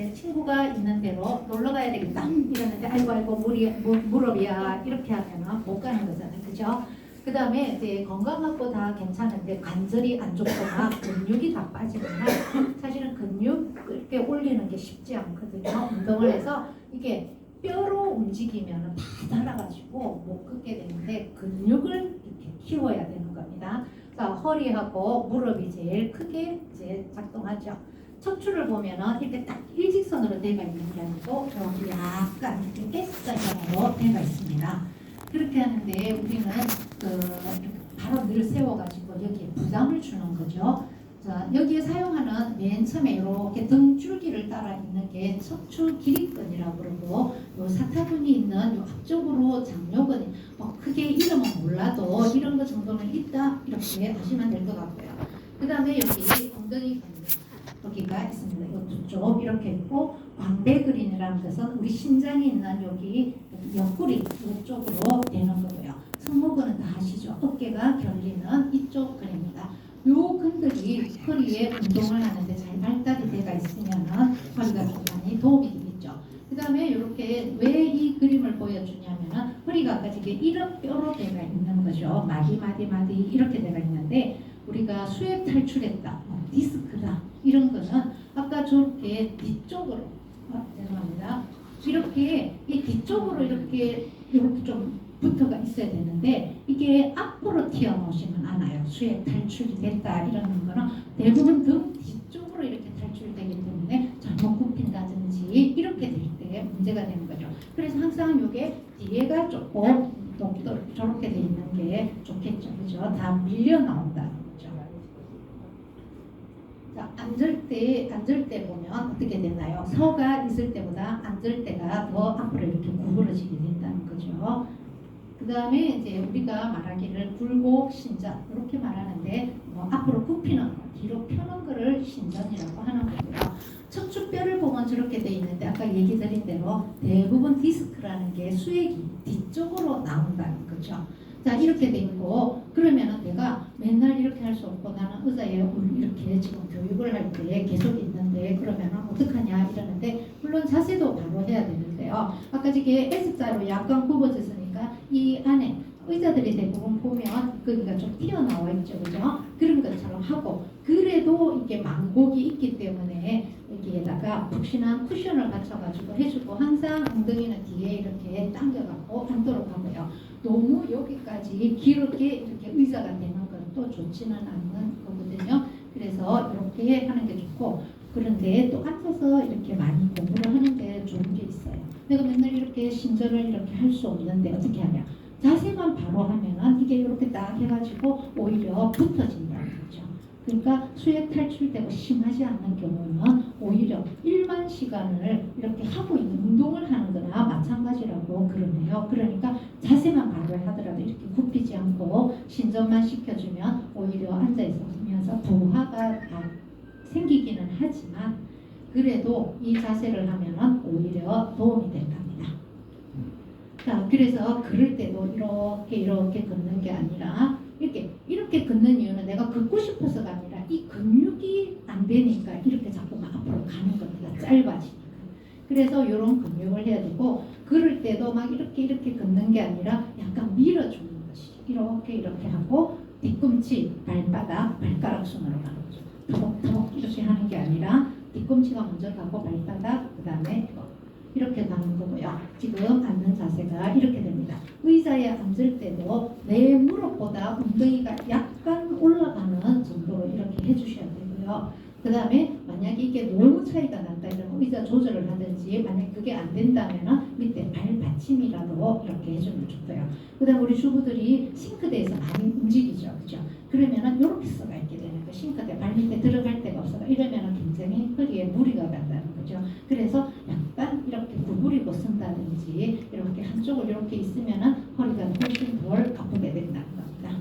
이제 친구가 있는 대로 놀러 가야 되겠다 이러는데 아이고 무릎이야 이렇게 하면은 못 가는 거잖아요, 그죠? 그 다음에 이제 건강하고 다 괜찮은데 관절이 안 좋거나 근육이 다 빠지거나 사실은 근육 이렇게 올리는 게 쉽지 않거든요. 운동을 해서 이게 뼈로 움직이면 다 달아가지고 못 걷게 되는데 근육을 이렇게 키워야 되는 겁니다. 자, 허리하고 무릎이 제일 크게 이제 작동하죠. 척추를 보면은 이렇게 딱 일직선으로 되어 있는 게 아니고 여기 약간 이렇게 S자형으로 되어 있습니다. 그렇게 하는데 우리는 바로 늘 세워가지고 여기에 부담을 주는 거죠. 자, 여기에 사용하는 맨 처음에 이렇게 등줄기를 따라 있는 게 척추 길이근이라고 그러고 요 사타구니 있는 요 앞쪽으로 장요근 크게 이름은 몰라도 이런 거 정도는 있다 이렇게 하시면 될 것 같고요. 그 다음에 여기 엉덩이 여기가 있습니다. 이 두 쪽 이렇게 있고 광배근이라는 것은 우리 심장이 있는 여기 옆구리 이쪽으로 되는 거고요. 승모근은 다 아시죠? 어깨가 결리는 이쪽 근입니다. 요 근들이 허리에 운동을 하는데 잘 발달이 되어 있으면은 허리가 좀 많이 도움이 되겠죠. 그 다음에 이렇게 왜 이 그림을 보여주냐면은 허리가 아까 이게 이런 뼈로 되어 있는 거죠. 마디 이렇게 되어 있는데 우리가 수액 탈출했다, 디스크다 이런 거는 아까 저렇게 뒤쪽으로 죄송합니다. 이렇게 이 뒤쪽으로 이렇게 좀 붙어가 있어야 되는데 이게 앞으로 튀어나오시면 않아요. 수액 탈출이 됐다 이러는 거는 대부분 등 뒤쪽으로 이렇게 탈출되기 때문에 잘못 굽힌다든지 이렇게 될 때 문제가 되는 거죠. 그래서 항상 이게 뒤에가 조금 저렇게 돼 있는 게 좋겠죠, 그죠? 다 밀려 나온다는 거죠. 자, 앉을 때 보면 어떻게 되나요? 서가 있을 때보다 앉을 때가 더 앞으로 이렇게 구부러지게 된다는 거죠. 그 다음에 이제 우리가 말하기를 굴곡 신전 이렇게 말하는데 앞으로 굽히는 거, 뒤로 펴는 거를 신전이라고 하는 거고요. 척추뼈를 보면 저렇게 돼 있는데 아까 얘기 드린 대로 대부분 디스크라는 게 수액이 뒤쪽으로 나온다는 거죠. 자, 이렇게 돼 있고 그러면은 내가 맨날 이렇게 할 수 없고 나는 의자에 이렇게 지금 교육을 할 때 계속 있는데 그러면은 어떡하냐 이러는데 물론 자세도 바로 해야 되는데요. 아까 이게 S자로 약간 굽어졌으니까 이 안에 의자들이 대부분 보면 그러니까 좀 튀어나와 있죠, 그죠? 그런 것처럼 하고 그래도 이게 망곡이 있기 때문에 여기에다가 푹신한 쿠션을 받쳐가지고 해주고 항상 엉덩이는 뒤에 이렇게 당겨갖고 앉도록 하고요. 너무 여기까지 길게 이렇게 의자가 되는 것도 좋지는 않는 거거든요. 그래서 이렇게 하는 게 좋고 그런데 또 앉아서 이렇게 많이 공부를 하는 게 좋은 게 있어요. 내가 맨날 이렇게 신전을 이렇게 할 수 없는데 어떻게 하냐? 자세만 바로 하면은 이게 이렇게 딱 해가지고 오히려 붙어진다는 거죠. 그러니까 수액 탈출되고 심하지 않는 경우는 오히려 일만 시간을 이렇게 하고 있는 운동을 하는 거나 마찬가지라고 그러네요. 그러니까 자세만 바로 하더라도 이렇게 굽히지 않고 신전만 시켜주면 오히려 앉아있으면서 부하가 생기기는 하지만 그래도 이 자세를 하면은 오히려 도움이 될 겁니다. 자, 그래서 걸을 때도 이렇게 걷는 게 아니라 이렇게 걷는 이유는 내가 걷고 싶어서가 아니라 이 근육이 안 되니까 이렇게 자꾸만 앞으로 가는 겁니다. 짧아지니까. 그래서 이런 근육을 해야 되고 걸을 때도 막 이렇게 걷는 게 아니라 약간 밀어주는 것이 이렇게 하고 뒤꿈치, 발바닥, 발가락 손으로 가는 거죠. 터벅터벅 이렇게 하는 게 아니라 뒤꿈치가 먼저 가고 발바닥 그 다음에 이렇게 가는 거고요. 지금 앉는 자세가 이렇게 됩니다. 의자에 앉을 때도 내 무릎보다 엉덩이가 약간 올라가는 정도로 이렇게 해주셔야 되고요. 그 다음에 만약에 이게 너무 차이가 난다 이러면 의자 조절을 하든지 만약에 그게 안 된다면 밑에 발 받침이라도 이렇게 해주면 좋고요. 그 다음 우리 주부들이 싱크대에서 많이 움직이죠. 그죠? 그러면은 이렇게 써가 있게 되는 거 싱크대 발 밑에 들어갈 데가 없어요. 이러면은 굉장히 허리에 무리가 간다는 거죠. 그래서 약간 이렇게 구부리고 쓴다든지 이렇게 한쪽을 이렇게 있으면은 허리가 훨씬 덜 아프게 된다는 겁니다.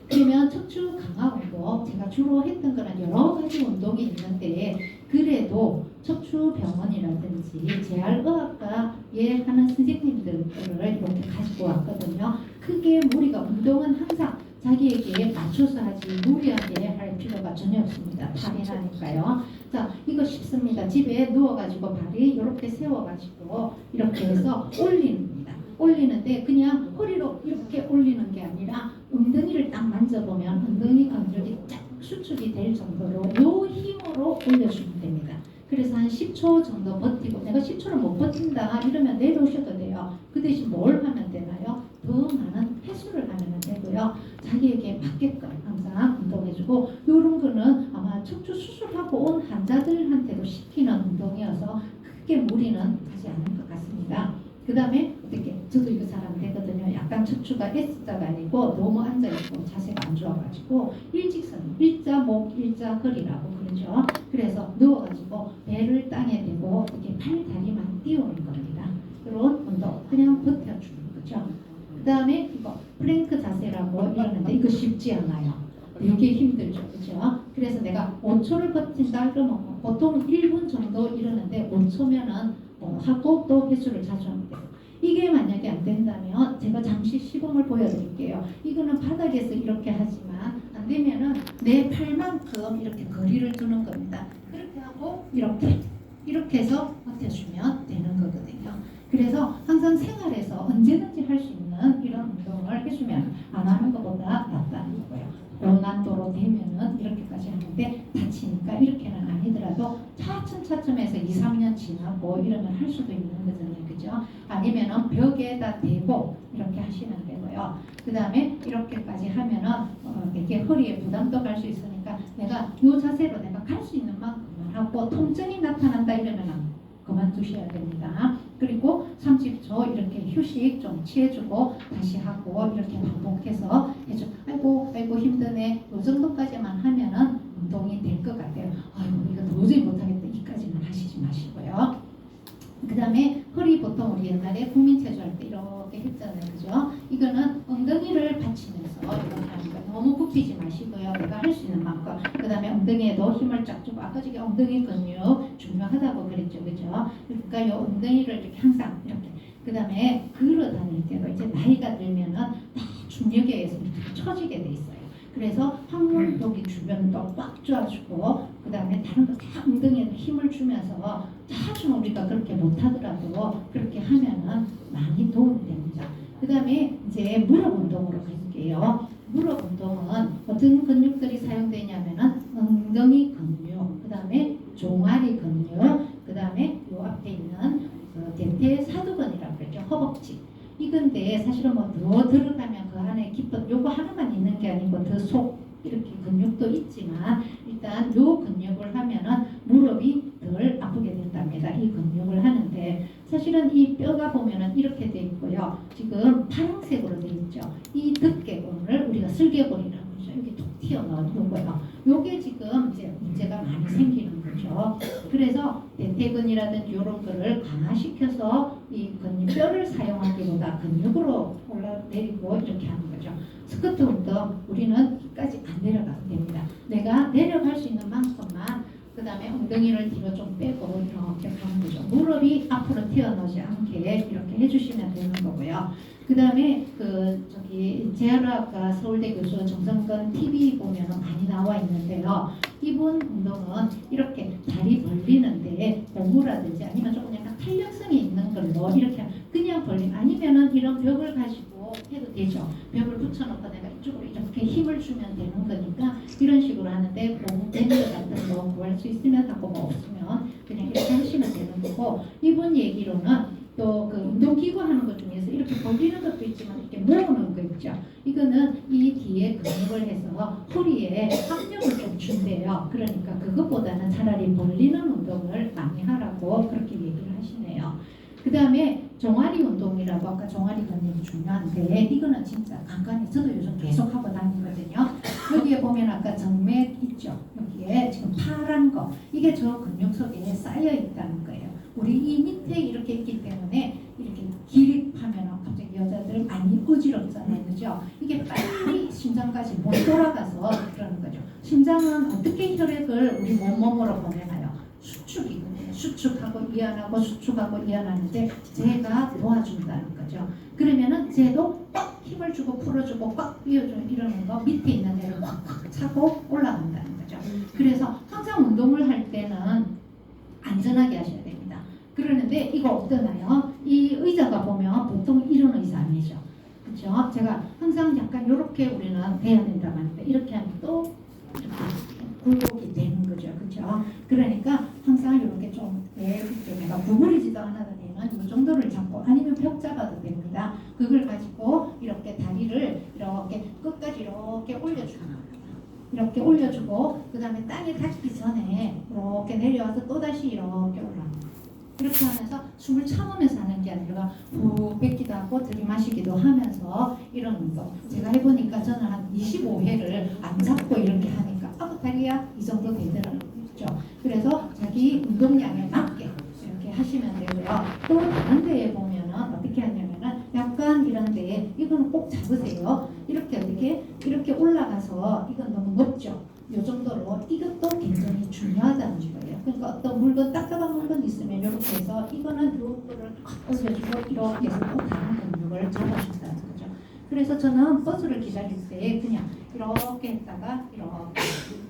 그러면 척추 강화 운동 제가 주로 했던 거는 여러 가지 운동이 있는데 그래도 척추병원이라든지 재활의학과에 하는 선생님들을 이렇게 가지고 왔거든요. 크게 무리가 운동은 항상 자기에게 맞춰서 하지 무리하게 할 필요가 필요가 전혀 없습니다. 팔이 나니까요. 자, 이거 쉽습니다. 집에 누워가지고 발이 이렇게 세워가지고 이렇게 해서 올립니다. 올리는데 그냥 허리로 이렇게 올리는 게 아니라 엉덩이를 딱 만져보면 엉덩이 근육이 쫙 수축이 될 정도로 요 힘으로 올려주면 됩니다. 그래서 한 10초 정도 버티고, 내가 10초를 못 버틴다 이러면 내려오셔도 돼요. 그 대신 뭘 하면 되나요? 더 많은 횟수를 하면 되고요. 자기에게 맞게끔 항상 운동해주고, 이런 거는 아마 척추 수술하고 온 환자들한테도 시키는 운동이어서 크게 무리는 하지 않을 것 같습니다. 그 다음에 어떻게, 저도 이거 잘 안 되거든요. 약간 척추가 S자가 아니고 너무 앉아있고 자세가 안 좋아가지고 일직선, 일자 목, 일자 허리라고 그러죠. 그래서 누워가지고 배를 땅에 대고 이렇게 팔, 다리만 띄우는 겁니다. 이런 운동 그냥 버텨주는 거죠. 그 다음에 이거 플랭크 자세라고 이러는데 이거 쉽지 않아요. 되게 힘들죠. 그죠? 그래서 내가 5초를 버틴다 그러면 보통 1분 정도 이러는데 5초면은 하고 또 횟수를 자주 하면 돼요. 이게 만약에 안 된다면 제가 잠시 시범을 보여드릴게요. 이거는 바닥에서 이렇게 하지만 안 되면은 내 팔만큼 이렇게 거리를 두는 겁니다. 그렇게 하고 이렇게 해서 버텨주면 되는 거거든요. 그래서 항상 생활에서 언제든지 할 수 있는 이런 운동을 해주면 안 하는 것보다 낫다는 거고요. 고난도로 되면은 이렇게까지 하는데 다치니까 이렇게는 아니더라도 차츰차츰해서 2, 3년 지나고 이러면 할 수도 있는 거잖아요. 그죠? 아니면은 벽에다 대고 이렇게 하시면 되고요. 그 다음에 이렇게까지 하면은 이게 허리에 부담도 갈 수 있으니까 내가 이 자세로 내가 갈 수 있는 만큼만 하고 통증이 나타난다 이러면은 그만두셔야 됩니다. 그리고 30초 이렇게 휴식 좀 취해주고 다시 하고 이렇게 반복해서 해줘. 아이고 힘드네. 이 정도까지만 하면은 운동이 될 것 같아요. 아이고 이거 도저히 못하겠다. 이까지는 하시지 마시고요. 그 다음에 허리 보통 우리 옛날에 국민체조할 때 이렇게 했잖아요. 그죠? 이거는 엉덩이를 받치면서 이렇게 하는 거예요. 너무 굽히지 마시고요. 내가 할 수 있는 만큼. 그 다음에 엉덩이에도 힘을 쫙 주고, 아까 저기 엉덩이 근육 중요하다고 그랬죠. 그죠? 그러니까 이 엉덩이를 이렇게 항상 이렇게. 그 다음에 걸어 다닐 때도 이제 나이가 들면은 다 중력에 의해서 이렇게 처지게 돼 있어요. 그래서 항문 여기 주변도 꽉 조아주고, 그 다음에 다른 거 다 엉덩이에 힘을 주면서 자주 우리가 그렇게 못하더라도 그렇게 하면은 많이 도움이 됩니다. 그 다음에 이제 무릎 운동으로 갈게요. 무릎 운동은 어떤 근육들이 사용되냐면은 엉덩이 근육, 그 다음에 종아리 근육, 그 다음에 요 앞에 있는 대퇴사두근이라고 그랬죠. 허벅지. 이건데 사실은 뭐 더 들어가면 그 안에 깊은 요거 하나만 있는 게 아니고 더 속 이렇게 근육도 있지만 일단 요 근육을 하면은 무릎이 덜 아프게 된답니다. 이 근육을 하는데 사실은 이 뼈가 보면은 이렇게 돼 있고요. 지금 파란색으로 돼 있죠. 이 덮개골을 우리가 슬개골이라고 그러죠. 이렇게 툭 튀어나온 요거요. 요게 지금 이제 문제가 많이 생기는 거죠. 그래서 대퇴근이라든지 이런 거를 강화시켜서 이 뼈를 사용하기보다 근육으로 올라내리고 이렇게 하는 거죠. 스쿼트 운동 우리는 끝까지 안 내려가도 됩니다. 내가 내려갈 수 있는 만큼만, 그 다음에 엉덩이를 뒤로 좀 빼고 이렇게 가는 거죠. 무릎이 앞으로 튀어나오지 않게 이렇게 해주시면 되는 거고요. 그 다음에 재활학과 서울대 교수 정성근 TV 보면 많이 나와 있는데요. 이분 운동은 이렇게 다리 벌리는데 고무라든지 아니면 조금 약간 탄력성이 있는 걸로 이렇게 그냥 벌림, 아니면은 이런 벽을 가지고 해도 되죠. 벽을 붙여놓고 내가 이쪽으로 이렇게 힘을 주면 되는 거니까 이런 식으로 하는데 고무 밴드 같은 거 구할 수 있으면 하고 뭐 없으면 그냥 이렇게 하시면 되는 거고, 이분 얘기로는 또 그 운동기구 하는 것 중에서 이렇게 벌리는 것도 있지만 이렇게 모으는 거 있죠. 이거는 이 뒤에 근육을 해서 허리에 압력을 좀 준대요. 그러니까 그것보다는 차라리 벌리는 운동을 많이 하라고 그렇게 얘기를 하시네요. 그 다음에 종아리 운동이라고, 아까 종아리 근육이 중요한데 이거는 진짜 간간히 저도 요즘 계속 하고 다니거든요. 여기에 보면 아까 정맥 있죠. 여기에 지금 파란 거, 이게 저 근육 속에 쌓여 있다는 거예요. 우리 이 밑에 이렇게 있기 때문에 이렇게 기립하면 갑자기 여자들 많이 어지럽잖아요. 그죠? 이게 빨리 심장까지 못 돌아가서 그러는 거죠. 심장은 어떻게 혈액을 우리 몸으로 보내나요? 수축이거든요. 수축하고 이완하고 수축하고 이완하는데 제가 도와준다는 거죠. 그러면은 쟤도 꽉 힘을 주고 풀어주고 꽉 휘어주고 이러는 거, 밑에 있는 애를 꽉 차고 올라간다는 거죠. 거죠. 그래서 항상 운동을 할 때는 안전하게 하셔야 됩니다. 그러는데 이거 어떠나요? 이 의자가 보면 보통 이런 의자 아니죠. 그렇죠? 제가 항상 약간 이렇게 우리는 돼야 된다고 하는데 이렇게 하면 또 이렇게 굴곡이 되는 거죠. 그렇죠? 그러니까 항상 이렇게 좀 이렇게 내가 구부리지도 않아도 되는 이 정도를 잡고 아니면 벽 잡아도 됩니다. 그걸 가지고 이렇게 다리를 이렇게 끝까지 이렇게 올려주는 겁니다. 이렇게 올려주고 그 다음에 땅에 닿기 전에 이렇게 내려와서 또다시 이렇게 올라옵니다. 이렇게 하면서 숨을 참으면서 하는 게 아니라 후 뱉기도 하고 들이마시기도 하면서 이런 운동. 제가 해보니까 저는 한 25회를 안 잡고 이렇게 하니까 다리야 이 정도 되더라고요. 그렇죠? 그래서 자기 운동량에 맞게 이렇게 하시면 되고요. 또 다른 데에 보면은 어떻게 하냐면은 약간 이런 데에 이거는 꼭 잡으세요. 이렇게 어떻게 이렇게 올라가서 이건 너무 높죠. 이 정도로 이것도 굉장히 중요하다는 거예요. 그러니까 어떤 물건 딱딱한 물건 있으면 이렇게 해서 이거는 요거를 올려주고 이렇게 해서 또 다른 근육을 잡아준다는 거죠. 그래서 저는 버스를 기다릴 때 그냥 이렇게 했다가 이렇게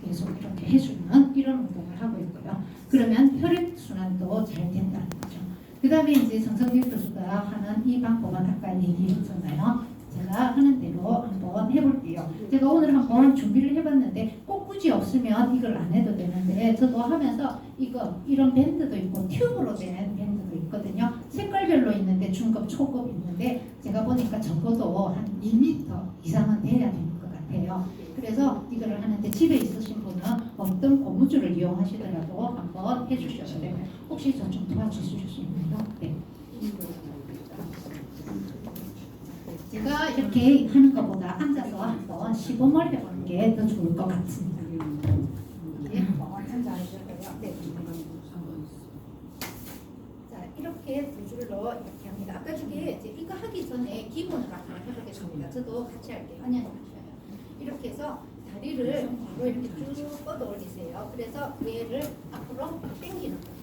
계속 이렇게 해주는 이런 운동을 하고 있고요. 그러면 혈액순환도 잘 된다는 거죠. 그 다음에 이제 정성진 교수가 하는 이 방법은 아까 얘기했잖아요. 제가 하는 대로 한번 해볼게요. 제가 오늘 한번 준비를 해봤는데 꼭 굳이 없으면 이걸 안 해도 되는데 저도 하면서 이런 밴드도 있고 튜브로 된 밴드도 있거든요. 색깔별로 있는데 중급, 초급 있는데 제가 보니까 적어도 한 2m 이상은 돼야 되는 것 같아요. 그래서 이거를 하는데 집에 있으신 분은 어떤 고무줄을 이용하시더라도 한번 해주셔도 돼요. 혹시 저 좀 도와주실 수 있나요? 네. 제가 이렇게 하는 것보다 앉아서 한번 시범을 해보는 게 더 좋을 것 같습니다. 네, 앉아주시고요. 네. 자, 이렇게 두 줄로 이렇게 합니다. 아까 저게 이거 하기 전에 기본을 한번 해보겠습니다. 저도 같이 할게요. 아니요, 이렇게 해서 다리를 바로 이렇게 쭉 뻗어 올리세요. 그래서 얘를 앞으로 당기는 거예요.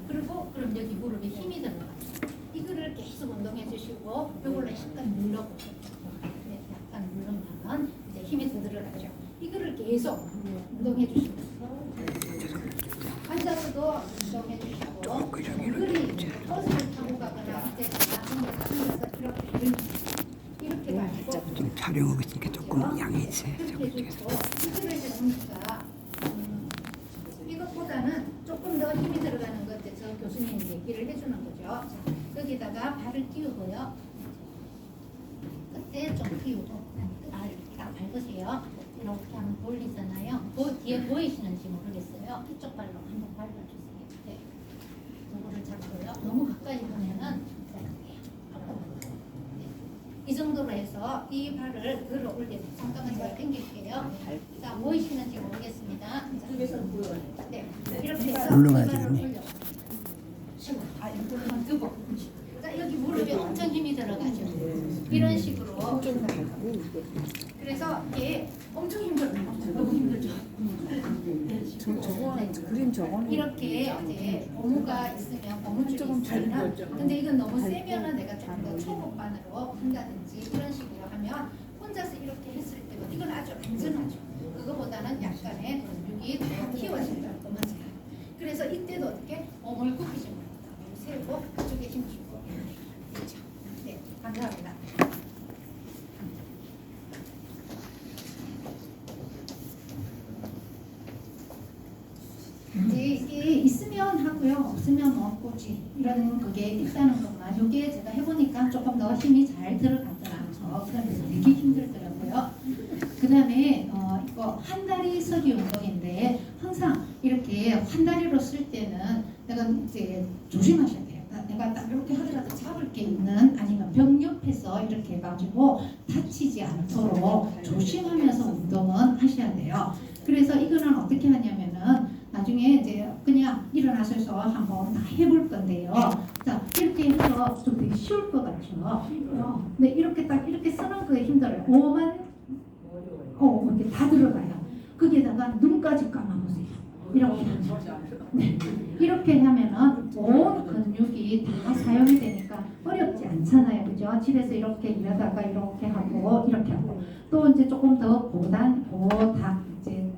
그리고 그럼 여기 무릎에 힘이 들어가요. 이거를 계속 운동해 주시고 이걸로 약간 눌러보세요. 네, 약간 누르면 이제 힘이 더 들어가죠. 이거를 계속 운동해 주시면서 앉아서도 운동해 주시고 그리 버스를 타고 가거나 앉아서 이렇게 가지고 좀 촬영하고 있으니까 조금 양해해 주세요. 이거를 해보니까 이것보다는 조금 더 힘이 들어가는 것 저 교수님이 얘기를 해주는 거죠. 자, 여기다가 발을 띄우고요. 끝에 좀 띄우고 발을 딱 밟으세요. 이렇게 하면 돌리잖아요. 그 뒤에 보이시는지 모르겠어요. 이쪽 발로 한번 밟아주세요. 네. 이거를 잡고요. 너무 가까이 보면은 이 정도로 해서 이 발을 들어 올려서 잠깐만 제가 당길게요. 자, 보이시는지 모르겠습니다. 네, 이렇게 해서 올라가야 이 발을 되겠네. 올려. 뜨거. 자, 여기 무릎에 엄청 힘이 들어가죠. 이런 식으로. 그래서 이게 엄청 힘들어요. 너무 힘들죠. 저거 그림 저거는 이렇게 이제 고무가 있으면 고무줄이 있으면 근데 이건 너무 세면은 내가 좀 더 초급반으로 한다든지 이런 식으로 하면 혼자서 이렇게 했을 때도 이건 아주 안전하죠. 그거보다는 약간의 근육이 더 키워져요. 맞아요. 그래서 이때도 어떻게 몸을 굽히시면 세우고 그쪽에 힘주고 그렇죠. 네, 감사합니다. 이게 있으면 하고요, 없으면 뭐 없고지 이런 그게 있다는 것만. 이게 제가 해보니까 조금 더 힘이 잘 들어가더라고요. 그래서 되게 힘들더라고요. 그 다음에 이거 한 다리 서기 운동인데 항상 이렇게 한 다리로 쓸 때는 내가 이제 조심하셔야 돼요. 내가 딱 이렇게 하더라도 잡을 게 있는 아니면 벽 옆에서 이렇게 해가지고 다치지 않도록 조심하면서 운동은 하셔야 돼요. 그래서 이거는 어떻게 하냐면은 나중에 이제 그냥 일어나셔서 한번 다 해볼 건데요. 자, 이렇게 해서 좀 되게 쉬울 것 같죠? 근데 이렇게 딱 이렇게 쓰는 거에 힘들어요. 오만 이렇게 다 들어가요. 거기에다가 눈까지 감아보세요. 이렇게 네. 이렇게 하면은 온 근육이 다 사용이 되니까 어렵지 않잖아요. 그죠? 집에서 이렇게 일하다가 이렇게 하고 이렇게 하고 또 이제 조금 더 이제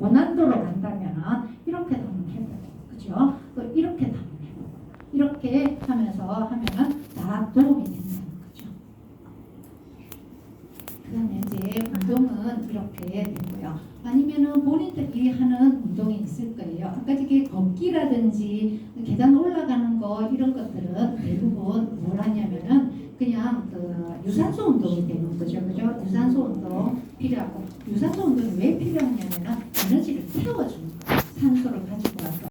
고난도로 간다면 이렇게도 한번 해보고, 그죠? 또 이렇게도 한번 해보고, 이렇게 하면서 하면은 다 도움이 된다는 거죠. 그다음에 이제 운동은 이렇게 되고요. 아니면은 본인들이 하는 운동이 있을 거예요. 아까 저기 걷기라든지 계단 올라가는 거 이런 것들은 대부분 뭘 하냐면은 그냥 그 유산소 운동이 되는 거죠. 그죠? 유산소 운동 필요하고, 유산소 운동이 왜 필요하냐면은 에너지를 태워주는